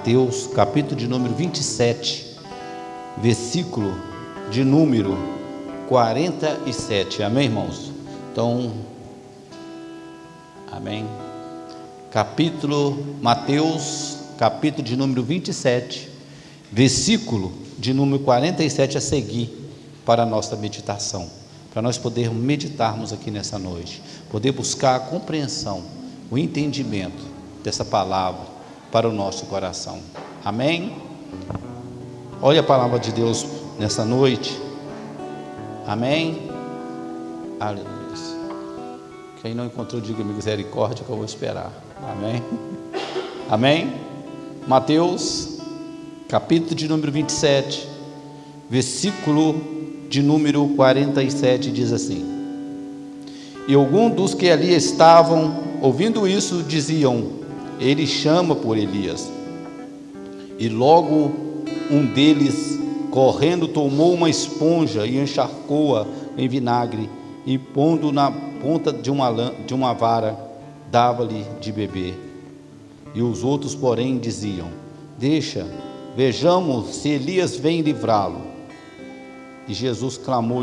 Mateus, capítulo de número 27, versículo de número 47, amém, irmãos? Então, amém. Mateus, capítulo de número 27, versículo de número 47 a seguir para a nossa meditação, para nós podermos meditarmos aqui nessa noite, poder buscar a compreensão, o entendimento dessa palavra para o nosso coração, amém? Olha a palavra de Deus nessa noite, amém? Aleluia. Quem não encontrou, diga misericórdia, que eu vou esperar, amém? Amém? Mateus, capítulo de número 27, versículo de número 47, diz assim: E alguns dos que ali estavam, ouvindo isso, diziam: Ele chama por Elias. E logo um deles, correndo, tomou uma esponja e encharcou-a em vinagre, e pondo na ponta de uma vara, dava-lhe de beber. E os outros, porém, diziam: Deixa, vejamos se Elias vem livrá-lo. E Jesus clamou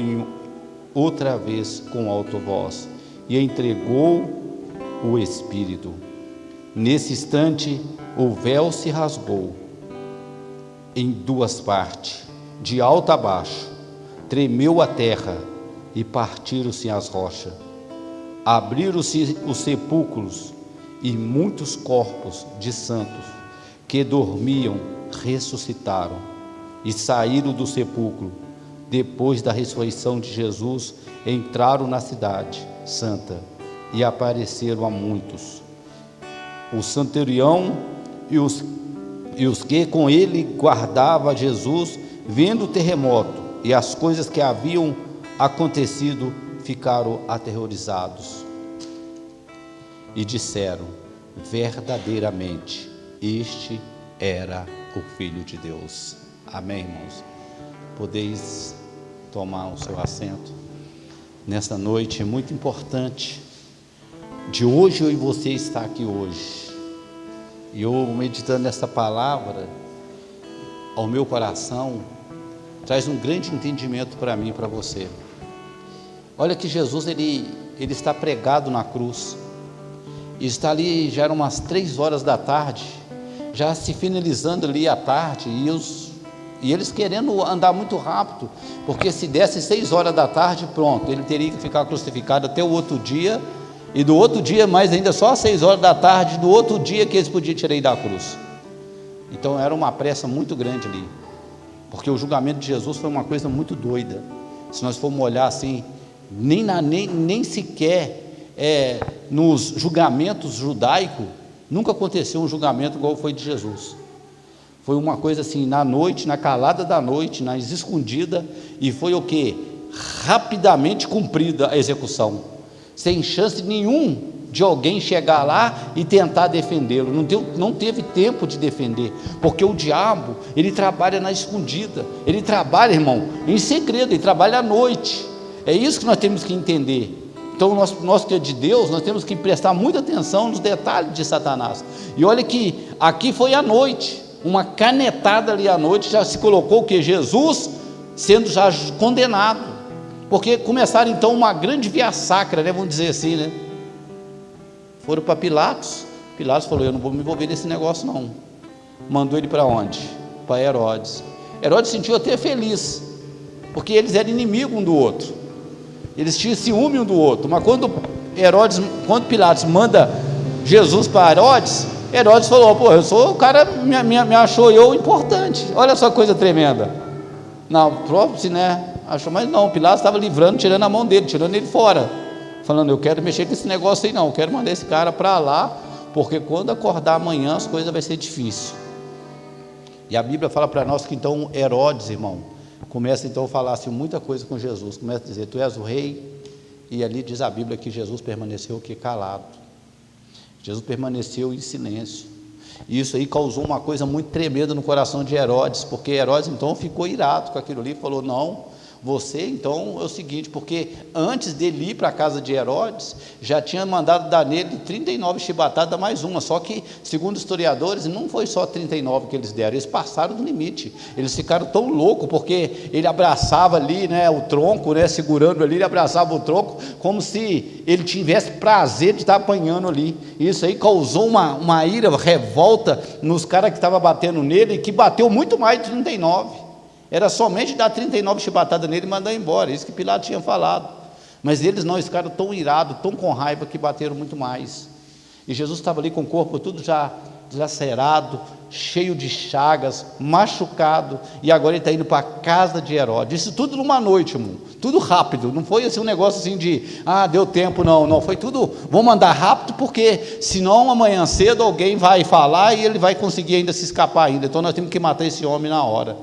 outra vez com alta voz, e entregou o Espírito. Nesse instante, o véu se rasgou em duas partes, de alto a baixo, tremeu a terra, e partiram-se as rochas. Abriram-se os sepulcros, e muitos corpos de santos que dormiam ressuscitaram, e saíram do sepulcro. Depois da ressurreição de Jesus, entraram na cidade santa e apareceram a muitos. O centurião e os que com ele guardavam Jesus, vendo o terremoto e as coisas que haviam acontecido, ficaram aterrorizados e disseram: verdadeiramente este era o Filho de Deus. Amém, irmãos? Podeis tomar o seu assento. Nessa noite é muito importante, de hoje eu e você estar aqui hoje, e eu meditando nessa palavra ao meu coração, traz um grande entendimento para mim e para você. Olha que Jesus, ele está pregado na cruz, e está ali, já eram umas 3 horas da tarde, já se finalizando ali a tarde, e eles querendo andar muito rápido, porque se desse 6 horas da tarde, pronto, ele teria que ficar crucificado até o outro dia, e do outro dia, mais ainda só às 6 horas da tarde, do outro dia que eles podiam tirar ele da cruz. Então era uma pressa muito grande ali, porque o julgamento de Jesus foi uma coisa muito doida. Se nós formos olhar assim, nem sequer nos julgamentos judaicos, nunca aconteceu um julgamento igual foi de Jesus. Foi uma coisa assim, na noite, na calada da noite, nas escondidas, e foi o que? Rapidamente cumprida a execução, sem chance nenhum de alguém chegar lá e tentar defendê-lo. Não teve tempo de defender, porque o diabo, ele trabalha na escondida, ele trabalha, irmão, em segredo, ele trabalha à noite. É isso que nós temos que entender. Então nós que é de Deus, nós temos que prestar muita atenção nos detalhes de Satanás. E olha que aqui foi à noite, uma canetada ali à noite, já se colocou o que? Jesus sendo já condenado, porque começaram então uma grande via sacra, né? Vamos dizer assim, né? Foram para Pilatos falou: eu não vou me envolver nesse negócio não. Mandou ele para onde? Para Herodes. Herodes sentiu até feliz, porque eles eram inimigos um do outro, eles tinham ciúme um do outro, mas quando Pilatos manda Jesus para Herodes falou: pô, eu sou o cara, me achou eu importante. Olha só que coisa tremenda. Não, próprio, né? Achou, mas não, Pilatos estava livrando, tirando a mão dele, tirando ele fora, falando: eu quero mexer com esse negócio aí não, eu quero mandar esse cara para lá, porque quando acordar amanhã as coisas vai ser difícil. E a Bíblia fala para nós que então Herodes, irmão, começa então a falar assim, muita coisa com Jesus, começa a dizer: tu és o rei. E ali diz a Bíblia que Jesus permaneceu aqui calado, Jesus permaneceu em silêncio, e isso aí causou uma coisa muito tremenda no coração de Herodes, porque Herodes então ficou irado com aquilo ali, falou: não, Você então é o seguinte, porque antes dele ir para a casa de Herodes, já tinha mandado dar nele 39 chibatadas mais uma, só que, segundo os historiadores, não foi só 39 que eles deram, eles passaram do limite, eles ficaram tão loucos, porque ele abraçava ali, né, o tronco, né, segurando ali, ele abraçava o tronco, como se ele tivesse prazer de estar apanhando ali. Isso aí causou uma ira, revolta nos caras que estavam batendo nele, que bateu muito mais de 39. Era somente dar 39 chibatadas nele e mandar embora, isso que Pilatos tinha falado. Mas eles não, eles ficaram tão irados, tão com raiva, que bateram muito mais. E Jesus estava ali com o corpo tudo já dilacerado, cheio de chagas, machucado, e agora ele está indo para a casa de Herodes. Isso tudo numa noite, irmão, tudo rápido, não foi assim um negócio assim de, deu tempo, não, foi tudo, vamos mandar rápido, porque senão amanhã cedo alguém vai falar e ele vai conseguir ainda se escapar ainda, então nós temos que matar esse homem na hora.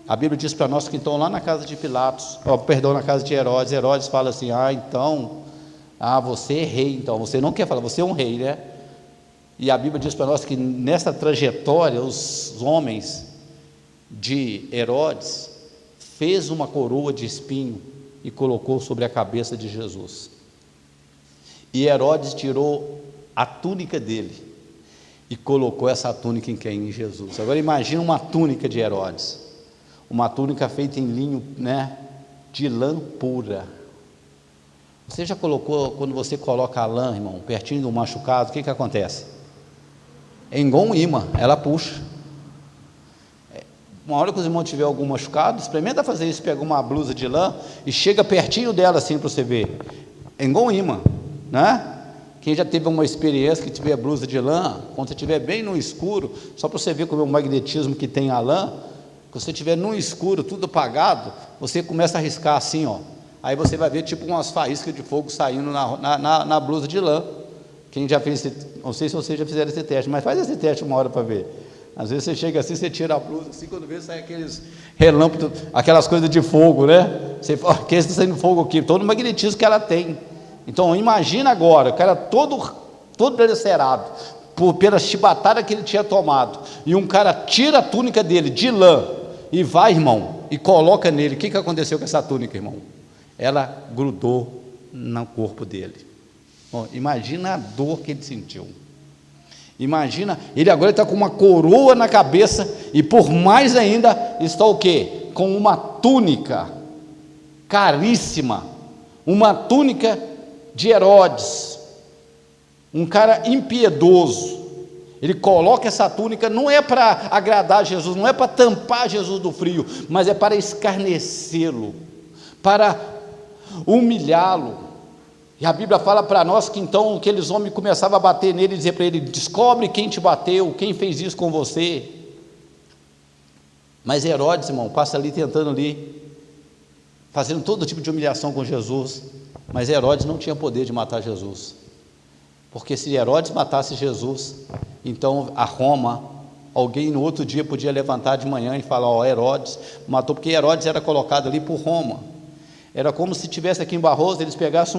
A Bíblia diz para nós que então lá na casa de Pilatos, na casa de Herodes, Herodes fala assim, você é rei, então, você não quer falar, você é um rei, né? E a Bíblia diz para nós que nessa trajetória, os homens de Herodes fez uma coroa de espinho e colocou sobre a cabeça de Jesus. E Herodes tirou a túnica dele e colocou essa túnica em quem? Em Jesus. Agora imagina uma túnica de Herodes, uma túnica feita em linho, né, de lã pura. Você já colocou, quando você coloca a lã, irmão, pertinho do machucado, o que acontece? É igual um imã, ela puxa. Uma hora que os irmãos tiver algum machucado, experimenta fazer isso, pega uma blusa de lã e chega pertinho dela assim para você ver. É igual um imã, né? Quem já teve uma experiência que tiver blusa de lã, quando você estiver bem no escuro, só para você ver como é o magnetismo que tem a lã, quando você estiver no escuro, tudo apagado, você começa a riscar assim, aí você vai ver tipo umas faíscas de fogo saindo na blusa de lã. Quem já fez não sei se vocês já fizeram esse teste, mas faz esse teste uma hora para ver. Às vezes você chega assim, você tira a blusa assim, quando vê sai aqueles relâmpagos, aquelas coisas de fogo, né? Você fala, que está saindo fogo aqui, todo o magnetismo que ela tem. Então imagina agora, o cara todo dilacerado, pela chibatada que ele tinha tomado, e um cara tira a túnica dele de lã, e vai, irmão, e coloca nele. O que aconteceu com essa túnica, irmão? Ela grudou no corpo dele. Bom, imagina a dor que ele sentiu. Imagina, ele agora está com uma coroa na cabeça, e por mais ainda, está o quê? Com uma túnica caríssima, uma túnica de Herodes, um cara impiedoso. Ele coloca essa túnica, não é para agradar Jesus, não é para tampar Jesus do frio, mas é para escarnecê-lo, para humilhá-lo. E a Bíblia fala para nós que então aqueles homens começavam a bater nele e dizer para ele, descobre quem te bateu, quem fez isso com você. Mas Herodes, irmão, passa ali tentando ali, fazendo todo tipo de humilhação com Jesus, mas Herodes não tinha poder de matar Jesus, porque se Herodes matasse Jesus, então a Roma, alguém no outro dia podia levantar de manhã e falar, Herodes matou, porque Herodes era colocado ali por Roma. Era como se tivesse aqui em Barroso, eles pegassem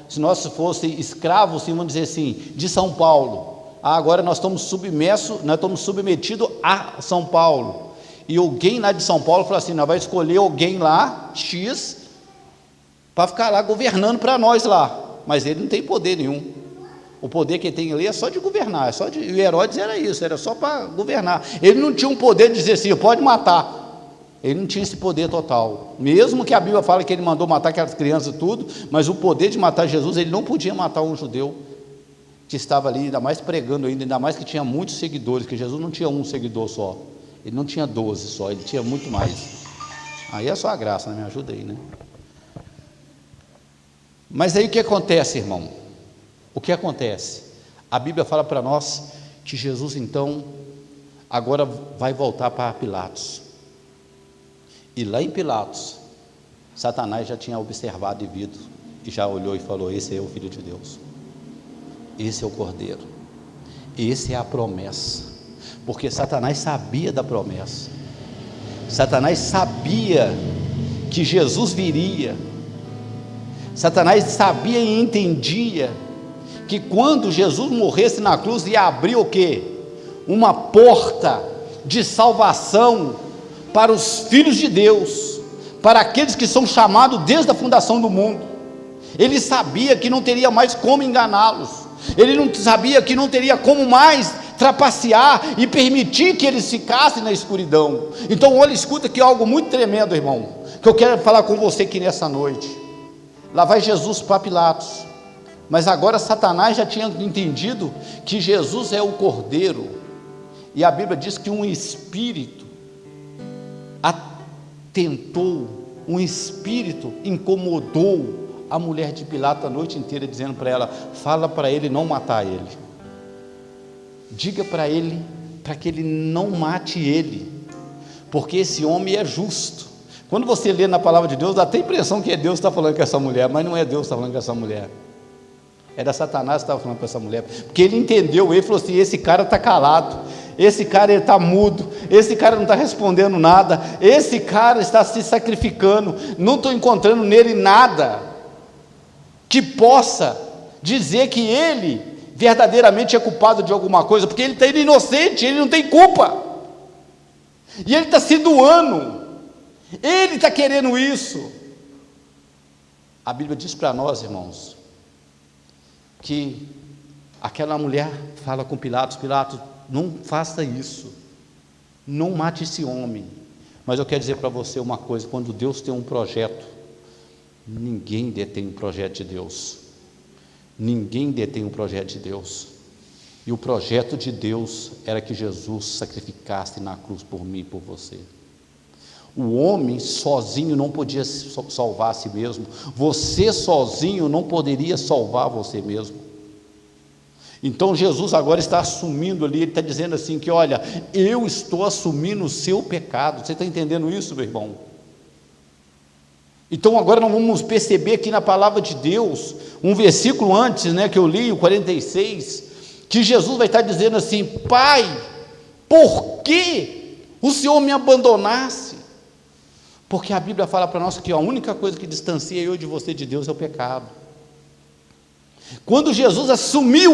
se nós fossem escravos, vamos dizer assim, de São Paulo. Agora nós estamos submetidos a São Paulo. E alguém lá de São Paulo falou assim, nós vamos escolher alguém lá, X, para ficar lá governando para nós lá. Mas ele não tem poder nenhum. O poder que ele tem ali é só de governar, e Herodes era isso, era só para governar. Ele não tinha um poder de dizer assim, pode matar. Ele não tinha esse poder total, mesmo que a Bíblia fala que ele mandou matar aquelas crianças e tudo, mas o poder de matar Jesus, ele não podia matar um judeu que estava ali, ainda mais pregando ainda mais que tinha muitos seguidores, que Jesus não tinha um seguidor só, ele não tinha 12 só, ele tinha muito mais. Aí é só a graça, né? Me ajuda aí, né? Mas aí o que acontece, irmão? O que acontece? A Bíblia fala para nós que Jesus então agora vai voltar para Pilatos. E lá em Pilatos, Satanás já tinha observado e visto, e já olhou e falou, esse é o Filho de Deus, esse é o Cordeiro, esse é a promessa, porque Satanás sabia da promessa, Satanás sabia que Jesus viria, Satanás sabia e entendia que quando Jesus morresse na cruz ia abrir o quê? Uma porta de salvação para os filhos de Deus, para aqueles que são chamados desde a fundação do mundo. Ele sabia que não teria mais como enganá-los, ele não sabia que não teria como mais trapacear e permitir que eles ficassem na escuridão. Então olha, escuta aqui algo muito tremendo, irmão, que eu quero falar com você aqui nessa noite. Lá vai Jesus para Pilatos, mas agora Satanás já tinha entendido que Jesus é o Cordeiro, e a Bíblia diz que um espírito atentou, um espírito incomodou a mulher de Pilatos a noite inteira, dizendo para ela: fala para ele não matar ele, diga para ele, para que ele não mate ele, porque esse homem é justo. Quando você lê na palavra de Deus, dá até a impressão que é Deus que está falando com essa mulher, mas não é Deus que está falando com essa mulher, era Satanás que estava falando com essa mulher, porque ele entendeu, ele falou assim: esse cara está calado, esse cara está mudo, esse cara não está respondendo nada, esse cara está se sacrificando, não estou encontrando nele nada que possa dizer que ele verdadeiramente é culpado de alguma coisa, porque ele está inocente, ele não tem culpa, e ele está se doando, ele está querendo isso. A Bíblia diz para nós, irmãos, que aquela mulher fala com Pilatos: Pilatos, não faça isso, não mate esse homem. Mas eu quero dizer para você uma coisa: quando Deus tem um projeto, ninguém detém o projeto de Deus, ninguém detém o projeto de Deus, e o projeto de Deus era que Jesus sacrificasse na cruz por mim e por você. O homem sozinho não podia salvar a si mesmo, você sozinho não poderia salvar você mesmo. Então Jesus agora está assumindo ali, ele está dizendo assim que olha, eu estou assumindo o seu pecado. Você está entendendo isso, meu irmão? Então agora nós vamos perceber aqui na palavra de Deus, um versículo antes, né, que eu li, o 46, que Jesus vai estar dizendo assim: Pai, por que o Senhor me abandonasse? Porque a Bíblia fala para nós que a única coisa que distancia eu de você de Deus é o pecado. Quando Jesus assumiu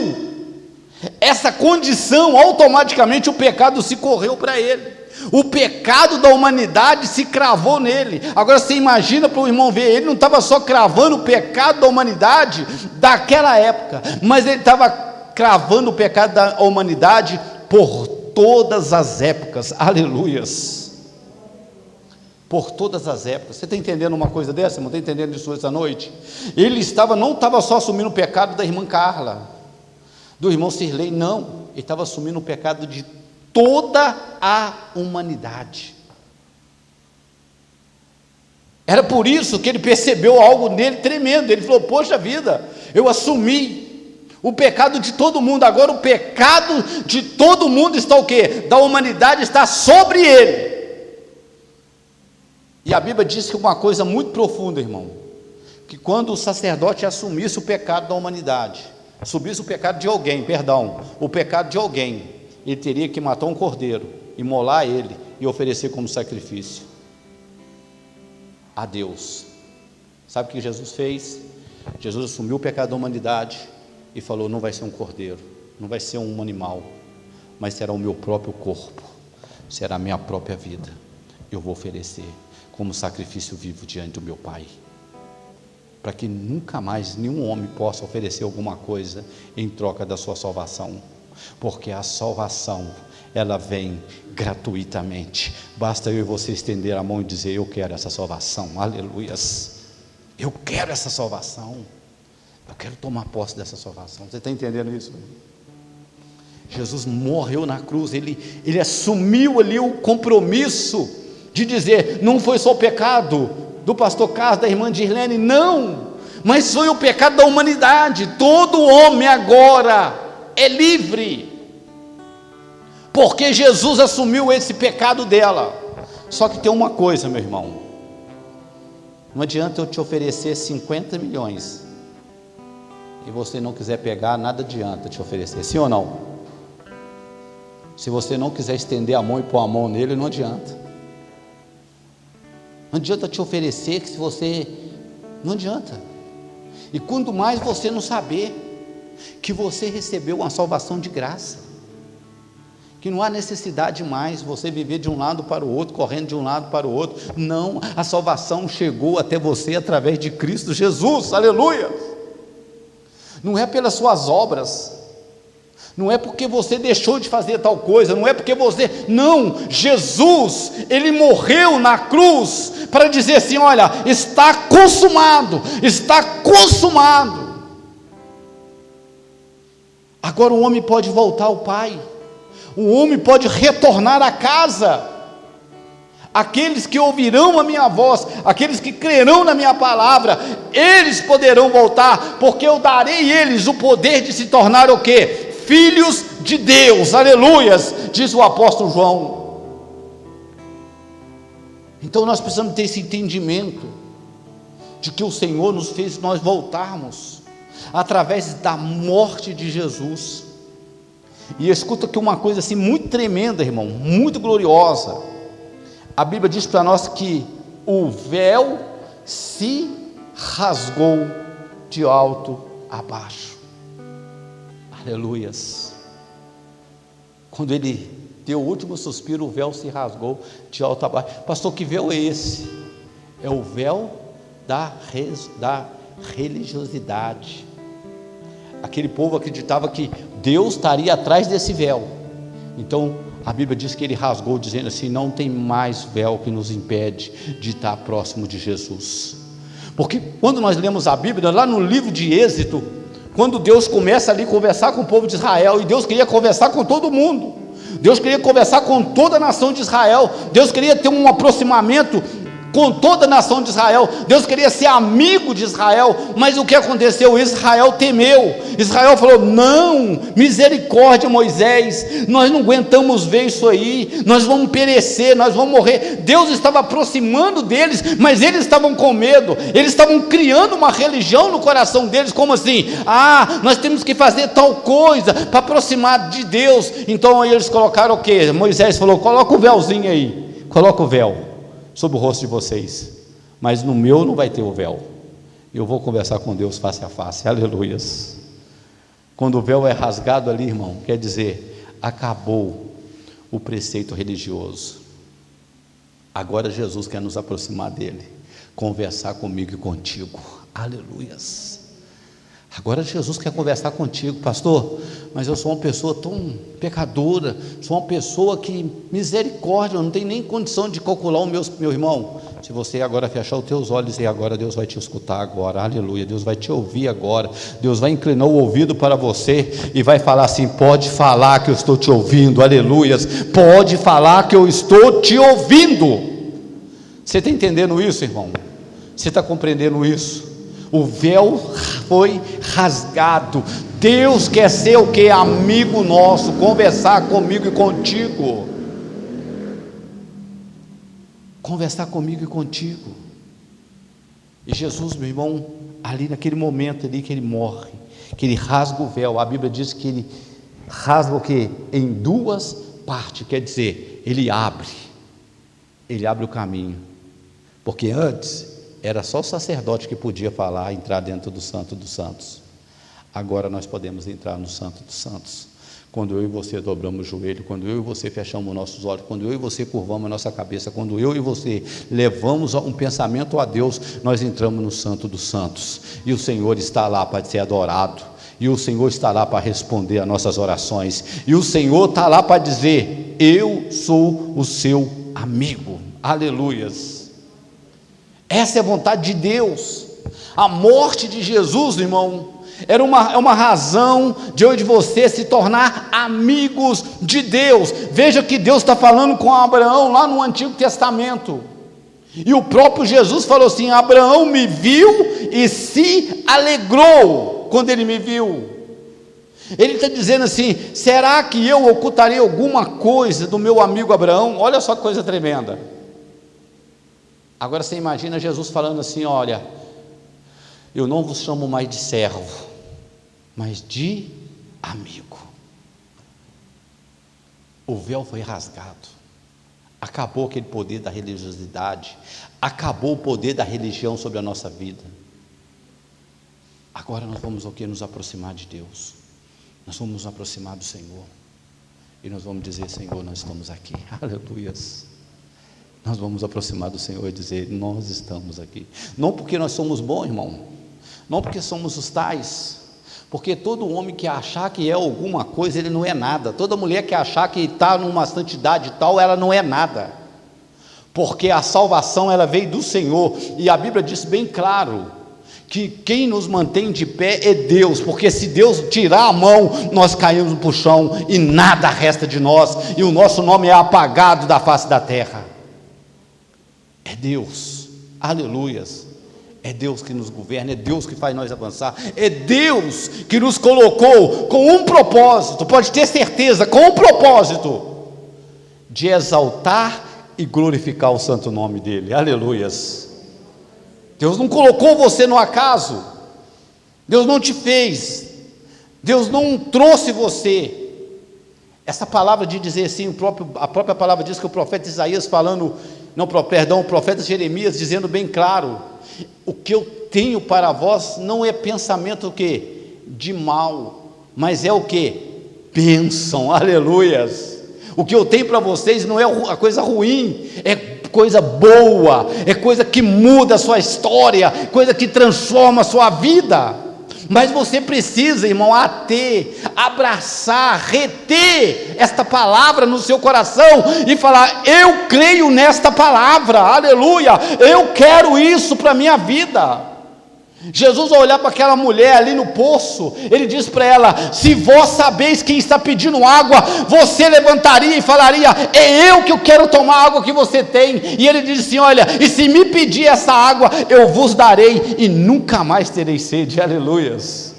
essa condição, automaticamente o pecado se correu para ele, o pecado da humanidade se cravou nele. Agora você imagina para o irmão ver, ele não estava só cravando o pecado da humanidade daquela época, mas ele estava cravando o pecado da humanidade por todas as épocas. Aleluias! Por todas as épocas. Você está entendendo uma coisa dessa? Não está entendendo isso essa noite? Ele não estava só assumindo o pecado da irmã Carla, do irmão Sirlei, não, ele estava assumindo o pecado de toda a humanidade. Era por isso que ele percebeu algo nele tremendo. Ele falou: poxa vida, eu assumi o pecado de todo mundo, agora o pecado de todo mundo está o quê? Da humanidade está sobre ele. E a Bíblia diz que uma coisa muito profunda, irmão, que quando o sacerdote assumisse o pecado da humanidade, assumisse o pecado de alguém, perdão, o pecado de alguém, ele teria que matar um cordeiro, imolar ele e oferecer como sacrifício a Deus. Sabe o que Jesus fez? Jesus assumiu o pecado da humanidade e falou: não vai ser um cordeiro, não vai ser um animal, mas será o meu próprio corpo, será a minha própria vida, eu vou oferecer como sacrifício vivo diante do meu Pai, para que nunca mais nenhum homem possa oferecer alguma coisa em troca da sua salvação, porque a salvação, ela vem gratuitamente. Basta eu e você estender a mão e dizer: eu quero essa salvação. Aleluias, eu quero essa salvação, eu quero tomar posse dessa salvação. Você está entendendo isso? Jesus morreu na cruz, ele assumiu ali o compromisso de dizer: não foi só o pecado do pastor Carlos, da irmã Dirlene, não, mas foi o pecado da humanidade. Todo homem agora é livre, porque Jesus assumiu esse pecado dela. Só que tem uma coisa, meu irmão, não adianta eu te oferecer 50 milhões e você não quiser pegar, nada adianta te oferecer, sim ou não? Se você não quiser estender a mão e pôr a mão nele, não adianta. Não adianta te oferecer, que se você, não adianta. E quanto mais você não saber que você recebeu uma salvação de graça, que não há necessidade mais você viver de um lado para o outro, correndo de um lado para o outro. Não, a salvação chegou até você através de Cristo Jesus, aleluia. Não é pelas suas obras, não é porque você deixou de fazer tal coisa, não é porque você, não, Jesus, Ele morreu na cruz, para dizer assim, olha, está consumado, está consumado. Agora o homem pode voltar ao Pai, o homem pode retornar a casa. Aqueles que ouvirão a minha voz, aqueles que crerão na minha palavra, eles poderão voltar, porque eu darei a eles o poder de se tornar o quê? Filhos de Deus, aleluias, diz o apóstolo João. Então nós precisamos ter esse entendimento, de que o Senhor nos fez nós voltarmos, através da morte de Jesus. E escuta que uma coisa assim muito tremenda, irmão, muito gloriosa. A Bíblia diz para nós que o véu se rasgou de alto a baixo. Aleluias. Quando ele deu o último suspiro, o véu se rasgou de alto a baixo. Pastor, que véu é esse? É o véu da religiosidade. Aquele povo acreditava que Deus estaria atrás desse véu. Então a Bíblia diz que ele rasgou, dizendo assim: não tem mais véu que nos impede de estar próximo de Jesus. Porque quando nós lemos a Bíblia, lá no livro de Êxodo, quando Deus começa ali a conversar com o povo de Israel, e Deus queria conversar com todo mundo, Deus queria conversar com toda a nação de Israel, Deus queria ter um aproximamento com toda a nação de Israel, Deus queria ser amigo de Israel, mas o que aconteceu? Israel temeu, Israel falou: não, misericórdia, Moisés, nós não aguentamos ver isso aí, nós vamos perecer, nós vamos morrer. Deus estava aproximando deles, mas eles estavam com medo, eles estavam criando uma religião no coração deles, como assim? Nós temos que fazer tal coisa para aproximar de Deus. Então aí eles colocaram o que? Moisés falou: coloca o véuzinho aí, coloca o véu sobre o rosto de vocês, mas no meu não vai ter o véu, eu vou conversar com Deus face a face, aleluias. Quando o véu é rasgado ali, irmão, quer dizer, acabou o preceito religioso, agora Jesus quer nos aproximar dele, conversar comigo e contigo, aleluias. Agora Jesus quer conversar contigo: pastor, mas eu sou uma pessoa tão pecadora, sou uma pessoa que, misericórdia, eu não tenho nem condição de calcular o meu irmão. Se você agora fechar os teus olhos, e agora Deus vai te escutar agora, aleluia, Deus vai te ouvir agora, Deus vai inclinar o ouvido para você, e vai falar assim: pode falar que eu estou te ouvindo, aleluias, pode falar que eu estou te ouvindo. Você está entendendo isso, irmão? Você está compreendendo isso? O véu foi rasgado. Deus quer ser o que? Amigo nosso, conversar comigo e contigo, conversar comigo e contigo. E Jesus, meu irmão, ali naquele momento ali que ele morre, que ele rasga o véu, a Bíblia diz que ele rasga o que? Em duas partes, quer dizer, ele abre o caminho, porque antes era só o sacerdote que podia falar, entrar dentro do Santo dos Santos. Agora nós podemos entrar no Santo dos Santos, quando eu e você dobramos o joelho, quando eu e você fechamos nossos olhos, quando eu e você curvamos a nossa cabeça, quando eu e você levamos um pensamento a Deus, nós entramos no Santo dos Santos, e o Senhor está lá para ser adorado, e o Senhor está lá para responder a nossas orações, e o Senhor está lá para dizer: eu sou o seu amigo, aleluias. Essa é a vontade de Deus. A morte de Jesus, irmão, é uma razão de eu e de você se tornar amigos de Deus. Veja que Deus está falando com Abraão lá no Antigo Testamento, e o próprio Jesus falou assim: Abraão me viu e se alegrou quando ele me viu. Ele está dizendo assim: será que eu ocultarei alguma coisa do meu amigo Abraão? Olha só que coisa tremenda. Agora você imagina Jesus falando assim: olha, eu não vos chamo mais de servo, mas de amigo. O véu foi rasgado, acabou aquele poder da religiosidade, acabou o poder da religião sobre a nossa vida. Agora nós vamos o que? Nos aproximar de Deus, nós vamos nos aproximar do Senhor. e nós vamos dizer: Senhor, nós estamos aqui. Aleluias. Nós vamos aproximar do Senhor e dizer: nós estamos aqui. Não porque nós somos bons, irmão, não porque somos os tais, porque todo homem que achar que é alguma coisa, ele não é nada. Toda mulher que achar que está numa santidade tal, ela não é nada, porque a salvação, ela veio do Senhor, e a Bíblia diz bem claro, que quem nos mantém de pé é Deus, porque se Deus tirar a mão, nós caímos para o chão, e nada resta de nós, e o nosso nome é apagado da face da terra. É Deus, aleluias, é Deus que nos governa, é Deus que faz nós avançar, é Deus que nos colocou com um propósito, pode ter certeza, com um propósito, de exaltar e glorificar o santo nome dEle, aleluias. Deus não colocou você no acaso, Deus não te fez, Deus não trouxe você. Essa palavra de dizer assim, a própria palavra diz que o profeta Isaías falando, o profeta Jeremias dizendo bem claro: o que eu tenho para vós não é pensamento o quê? De mal, mas é o quê? Bênção, aleluias. O que eu tenho para vocês não é a coisa ruim, é coisa boa, é coisa que muda a sua história, coisa que transforma a sua vida. Mas você precisa, irmão, abraçar, reter esta palavra no seu coração e falar: eu creio nesta palavra, aleluia, eu quero isso para a minha vida. Jesus, ao olhar para aquela mulher ali no poço, ele diz para ela: se vós sabeis quem está pedindo água, você levantaria e falaria: é eu que quero tomar a água que você tem. E ele diz assim: olha, e se me pedir essa água, eu vos darei e nunca mais terei sede, aleluias.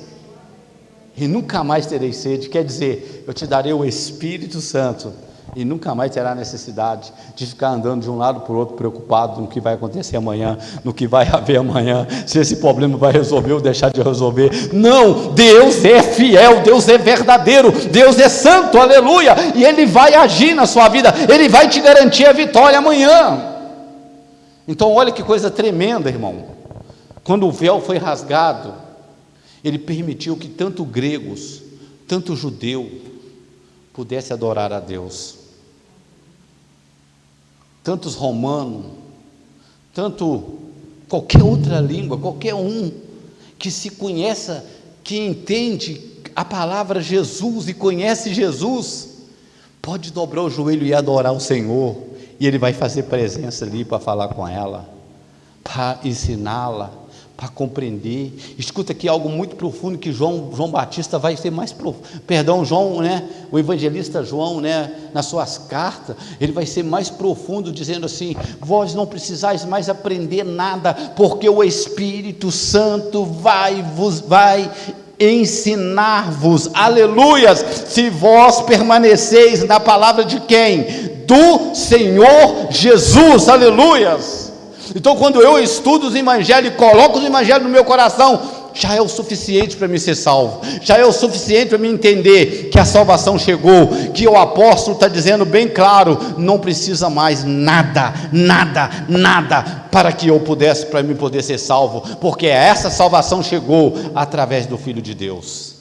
E nunca mais terei sede, quer dizer, eu te darei o Espírito Santo, e nunca mais terá necessidade de ficar andando de um lado para o outro, preocupado no que vai acontecer amanhã, no que vai haver amanhã, se esse problema vai resolver ou deixar de resolver. Não, Deus é fiel, Deus é verdadeiro, Deus é santo, aleluia, e Ele vai agir na sua vida, Ele vai te garantir a vitória amanhã. Então olha que coisa tremenda, irmão. Quando o véu foi rasgado, Ele permitiu que tanto gregos, tanto judeu, pudesse adorar a Deus. Tantos romanos, tanto qualquer outra língua, qualquer um que se conheça, que entende a palavra Jesus e conhece Jesus, pode dobrar o joelho e adorar o Senhor, e Ele vai fazer presença ali para falar com ela, para ensiná-la, para compreender. Escuta aqui algo muito profundo que João Batista vai ser mais profundo, João, o evangelista João, nas suas cartas, ele vai ser mais profundo, dizendo assim: vós não precisais mais aprender nada, porque o Espírito Santo vai ensinar-vos, aleluias, se vós permaneceis na palavra de quem? Do Senhor Jesus, aleluias. Então quando eu estudo os evangelhos e coloco os evangelhos no meu coração, já é o suficiente para me ser salvo, já é o suficiente para me entender que a salvação chegou, que o apóstolo está dizendo bem claro: não precisa mais nada para que eu pudesse, para mim poder ser salvo, porque essa salvação chegou através do Filho de Deus.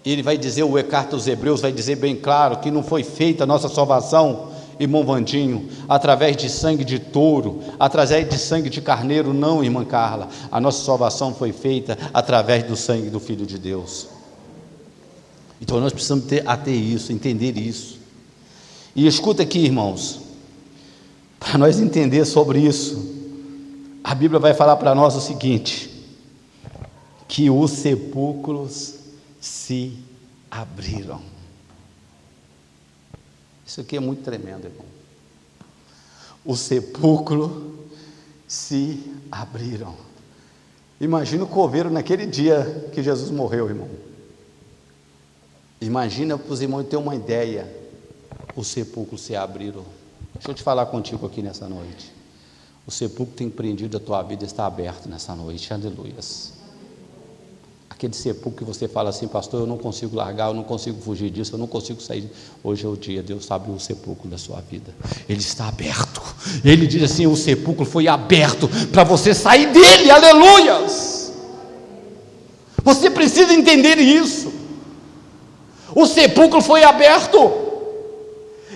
Ele vai dizer, o carta aos Hebreus vai dizer bem claro que não foi feita a nossa salvação, irmão Vandinho, através de sangue de touro, através de sangue de carneiro, não, irmã Carla, a nossa salvação foi feita através do sangue do Filho de Deus. Então nós precisamos ter isso, entender isso. E escuta aqui, irmãos, para nós entender sobre isso, a Bíblia vai falar para nós o seguinte: que os sepulcros se abriram. Isso aqui é muito tremendo, irmão. Os sepulcros se abriram. Imagina o coveiro naquele dia que Jesus morreu, irmão. Imagina para os irmãos terem uma ideia. Os sepulcros se abriram. Deixa eu te falar contigo aqui nessa noite. O sepulcro tem prendido a tua vida, está aberto nessa noite, aleluias. Aquele sepulcro que você fala assim: pastor, eu não consigo largar, eu não consigo fugir disso, eu não consigo sair. Hoje é o dia, Deus abriu o sepulcro da sua vida, ele está aberto. Ele diz assim: o sepulcro foi aberto para você sair dele, aleluias. Você precisa entender isso. o sepulcro foi aberto.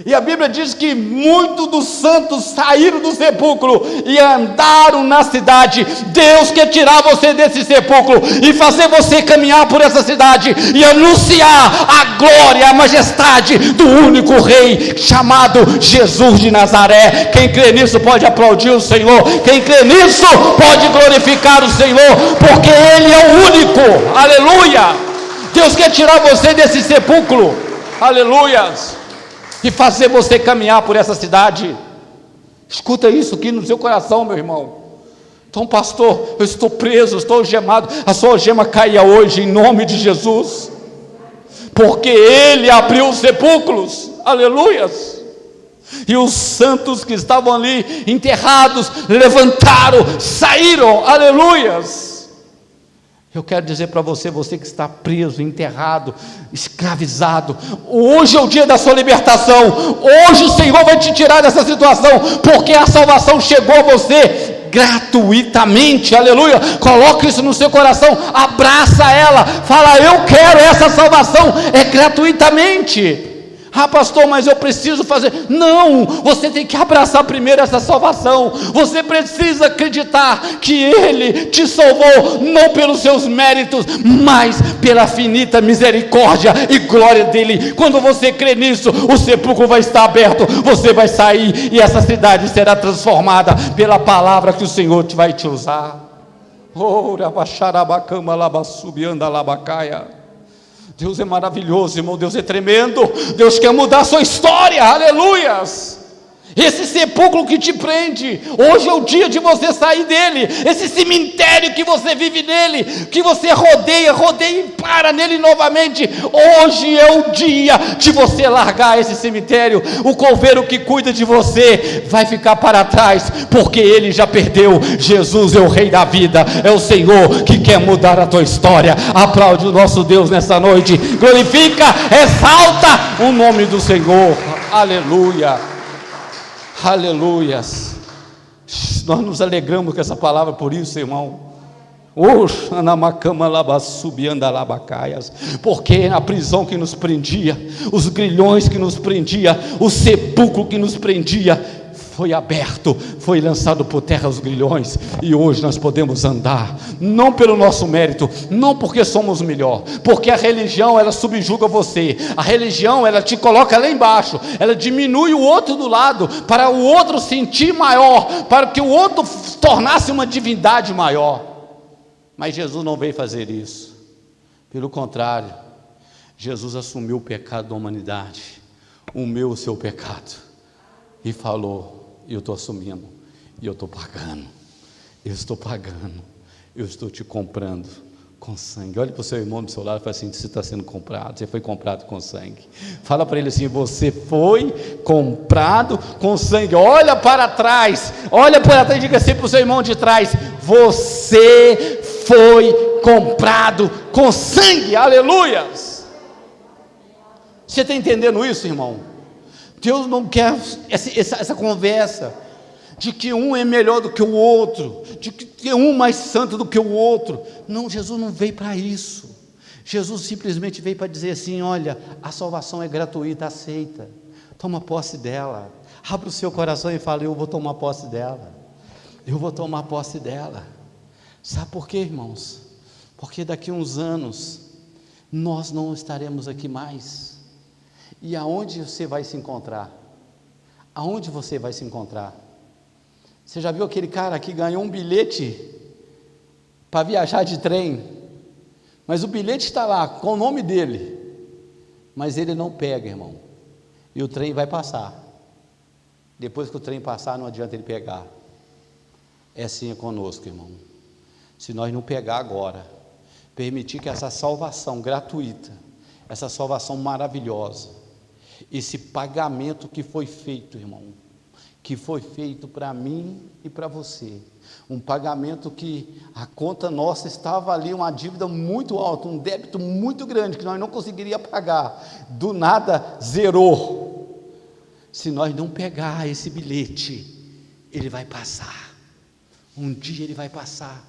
E a Bíblia diz que muitos dos santos saíram do sepulcro e andaram na cidade. Deus quer tirar você desse sepulcro e fazer você caminhar por essa cidade e anunciar a glória, a majestade do único rei chamado Jesus de Nazaré. Quem crê nisso pode aplaudir o Senhor. Quem crê nisso pode glorificar o Senhor, porque Ele é o único. Aleluia! Deus quer tirar você desse sepulcro. Aleluias! E fazer você caminhar por essa cidade. Escuta isso aqui no seu coração, meu irmão. Então, pastor, eu estou preso, estou algemado. A sua algema caia hoje, em nome de Jesus, porque Ele abriu os sepulcros. Aleluias. E os santos que estavam ali enterrados levantaram, saíram. Aleluias. Eu quero dizer para você, você que está preso, enterrado, escravizado, hoje é o dia da sua libertação. Hoje o Senhor vai te tirar dessa situação, porque a salvação chegou a você gratuitamente. Aleluia. Coloque isso no seu coração, abraça ela, fala: eu quero essa salvação, é gratuitamente. Ah, pastor, mas eu preciso fazer. Não, você tem que abraçar primeiro essa salvação. Você precisa acreditar que Ele te salvou, não pelos seus méritos, mas pela finita misericórdia e glória dEle. Quando você crê nisso, o sepulcro vai estar aberto, você vai sair e essa cidade será transformada pela palavra que o Senhor vai te usar. Oh, rabaxarabacama labassubianda labacaia. Deus é maravilhoso, irmão. Deus é tremendo. Deus quer mudar a sua história. Aleluias. Esse sepulcro que te prende, hoje é o dia de você sair dele. Esse cemitério que você vive nele, que você rodeia e para nele novamente, hoje é o dia de você largar esse cemitério. O coveiro que cuida de você vai ficar para trás, porque ele já perdeu. Jesus é o rei da vida, é o Senhor que quer mudar a tua história. Aplaude o nosso Deus nessa noite, glorifica, exalta o nome do Senhor. Aleluia. Aleluias. Nós nos alegramos com essa palavra, por isso, irmão. Porque a prisão que nos prendia, os grilhões que nos prendia, o sepulcro que nos prendia, foi aberto, foi lançado por terra os grilhões, e hoje nós podemos andar, não pelo nosso mérito, não porque somos melhor, porque a religião ela subjuga você, a religião ela te coloca lá embaixo, ela diminui o outro do lado, para o outro sentir maior, para que o outro tornasse uma divindade maior. Mas Jesus não veio fazer isso, pelo contrário, Jesus assumiu o pecado da humanidade, o meu, o seu pecado, e falou: eu estou assumindo, e eu estou pagando, eu estou te comprando com sangue. Olha para o seu irmão do seu lado e fala assim: você está sendo comprado, você foi comprado com sangue. Fala para ele assim: você foi comprado com sangue. Olha para trás e diga assim para o seu irmão de trás: você foi comprado com sangue. Aleluias. Você está entendendo isso, irmão? Deus não quer essa conversa de que um é melhor do que o outro, de que um mais santo do que o outro. Não, Jesus não veio para isso. Jesus simplesmente veio para dizer assim: olha, a salvação é gratuita, aceita, toma posse dela. Abra o seu coração e fala: eu vou tomar posse dela, eu vou tomar posse dela. Sabe por quê, irmãos? Porque daqui a uns anos nós não estaremos aqui mais. E aonde você vai se encontrar? Aonde você vai se encontrar? Você já viu aquele cara que ganhou um bilhete para viajar de trem, mas o bilhete está lá com o nome dele, mas ele não pega, irmão, e o trem vai passar. Depois que o trem passar, não adianta ele pegar. É assim conosco, irmão. Se nós não pegar agora, permitir que essa salvação gratuita, essa salvação maravilhosa, esse pagamento que foi feito, irmão, que foi feito para mim e para você, um pagamento que a conta nossa estava ali, uma dívida muito alta, um débito muito grande, que nós não conseguiríamos pagar, do nada zerou. Se nós não pegar esse bilhete, ele vai passar, um dia ele vai passar,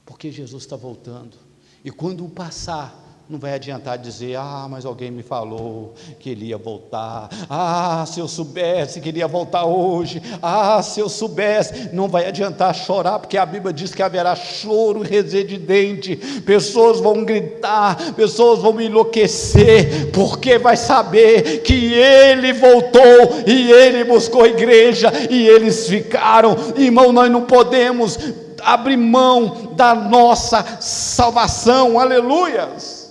porque Jesus está voltando, e quando passar, Não vai adiantar dizer, mas alguém me falou que ele ia voltar, se eu soubesse que ele ia voltar hoje, se eu soubesse. Não vai adiantar chorar, porque a Bíblia diz que haverá choro e ranger de dente, pessoas vão gritar, pessoas vão enlouquecer, porque vai saber que ele voltou, e ele buscou a igreja, e eles ficaram. Irmão, nós não podemos abrir mão da nossa salvação, aleluias.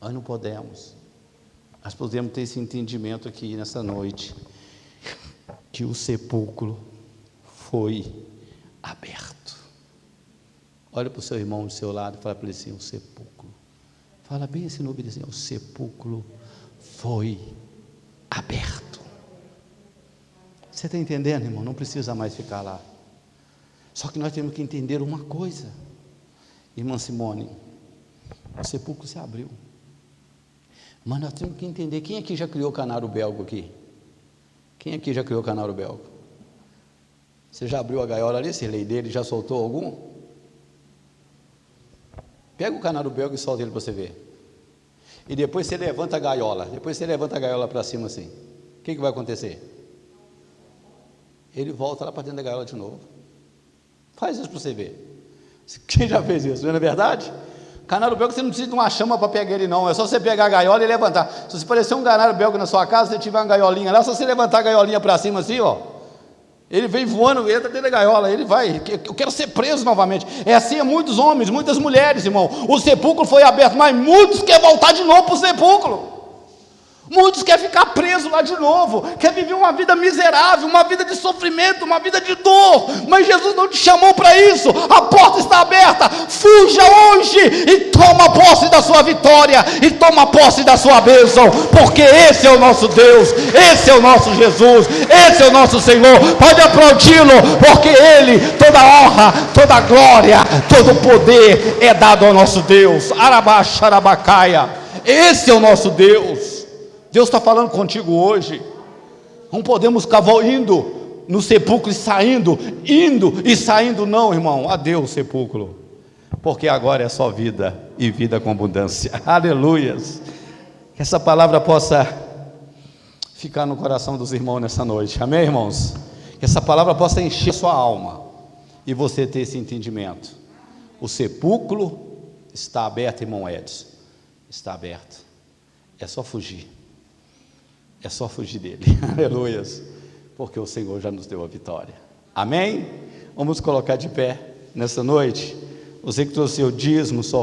Nós não podemos. Nós podemos ter esse entendimento aqui nessa noite, que o sepulcro foi aberto. Olha para o seu irmão do seu lado e fala para ele assim: o sepulcro. Fala bem assim no ouvido assim: o sepulcro foi aberto. Você está entendendo, irmão? Não precisa mais ficar lá. Só que nós temos que entender uma coisa, irmã Simone: o sepulcro se abriu. Mas nós temos que entender, quem aqui já criou canário belga aqui? Quem aqui já criou canário belga? Você já abriu a gaiola ali, Sirlei, dele, já soltou algum? Pega o canário belga e solta ele para você ver. E depois você levanta a gaiola, para cima assim. O que vai acontecer? Ele volta lá para dentro da gaiola de novo. Faz isso para você ver. Quem já fez isso, não é verdade? Canário belga, você não precisa de uma chama para pegar ele não, é só você pegar a gaiola e levantar. Se você parecer um canário belga na sua casa, se tiver uma gaiolinha lá, é só você levantar a gaiolinha para cima assim, ele vem voando, entra dentro da gaiola, ele vai, eu quero ser preso novamente. É assim, muitos homens, muitas mulheres, irmão. O sepulcro foi aberto, mas muitos querem voltar de novo para o sepulcro. Muitos querem ficar presos lá de novo, quer viver uma vida miserável, uma vida de sofrimento, uma vida de dor, mas Jesus não te chamou para isso. A porta está aberta, fuja hoje e toma posse da sua vitória, e toma posse da sua bênção, porque esse é o nosso Deus, esse é o nosso Jesus, esse é o nosso Senhor. Pode aplaudi-lo, porque Ele, toda honra, toda glória, todo poder é dado ao nosso Deus. Arabaxarabacaia, esse é o nosso Deus. Deus está falando contigo hoje. Não podemos ficar indo no sepulcro e saindo, indo e saindo, não, irmão. Adeus, sepulcro, porque agora é só vida e vida com abundância. Aleluias. Que essa palavra possa ficar no coração dos irmãos nessa noite, amém, irmãos? Que essa palavra possa encher sua alma e você ter esse entendimento. O sepulcro está aberto, irmão Edson, está aberto. É só fugir. É só fugir dele, aleluias, porque o Senhor já nos deu a vitória, amém? Vamos colocar de pé nessa noite. Você que trouxe seu dízimo, sua